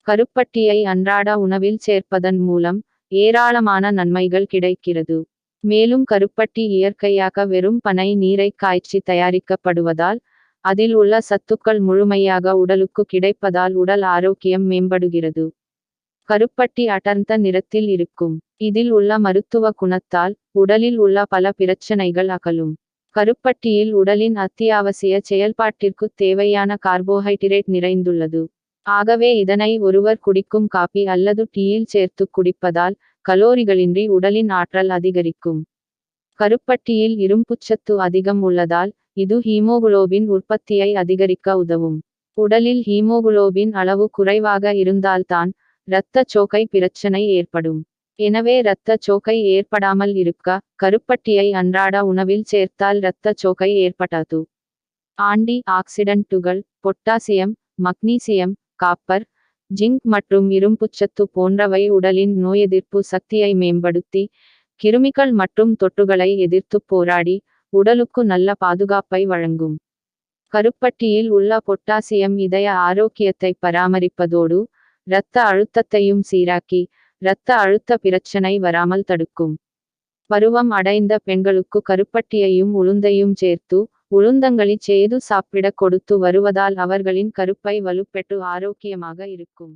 கருப்பட்டியை அன்றாட உணவில் சேர்ப்பதன் மூலம் ஏராளமான நன்மைகள் கிடைக்கிறது. மேலும் கருப்பட்டி இயற்கையாக வெறும் பனை நீரை காய்ச்சி தயாரிக்கப்படுவதால் அதில் உள்ள சத்துக்கள் முழுமையாக உடலுக்கு கிடைப்பதால் உடல் ஆரோக்கியம் மேம்படுகிறது. கருப்பட்டி அடர்ந்த நிறத்தில் இருக்கும். இதில் உள்ள மருத்துவ குணத்தால் உடலில் உள்ள பல பிரச்சனைகள் அகலும். கருப்பட்டியில் உடலின் அத்தியாவசிய செயல்பாட்டிற்கு தேவையான கார்போஹைட்ரேட் நிறைந்துள்ளது. ஆகவே இதனை ஒருவர் குடிக்கும் காபி அல்லது டீயில் சேர்த்து குடிப்பதால் கலோரிகளின்றி உடலின் ஆற்றல் அதிகரிக்கும். கருப்பட்டியில் இரும்புச்சத்து அதிகம் உள்ளதால் இது ஹீமோகுளோபின் உற்பத்தியை அதிகரிக்க உதவும். உடலில் ஹீமோகுளோபின் அளவு குறைவாக இருந்தால்தான் இரத்த சோகை பிரச்சனை ஏற்படும். எனவே இரத்த சோகை ஏற்படாமல் இருக்க கருப்பட்டியை அன்றாட உணவில் சேர்த்தால் இரத்த சோகை ஏற்படாது. ஆன்டி ஆக்சிடன்ட்டுகள் பொட்டாசியம், மக்னீசியம், காப்பர், ஜிங்க் மற்றும் இரும்புச்சத்து போன்றவை உடலின் நோயெதிர்ப்பு சக்தியை மேம்படுத்தி கிருமிகள் மற்றும் தொற்றுகளை எதிர்த்து போராடி உடலுக்கு நல்ல பாதுகாப்பை வழங்கும். கருப்பட்டியில் உள்ள பொட்டாசியம் இதய ஆரோக்கியத்தை பராமரிப்பதோடு இரத்த அழுத்தத்தையும் சீராக்கி இரத்த அழுத்த பிரச்சனை வராமல் தடுக்கும். பருவம் அடைந்த பெண்களுக்கு கருப்பட்டியையும் உளுந்தையும் சேர்த்து உளுந்தங்களி செய்து சாப்பிட கொடுத்து வருவதால் அவர்களின் கருப்பை வலுப்பெற்று ஆரோக்கியமாக இருக்கும்.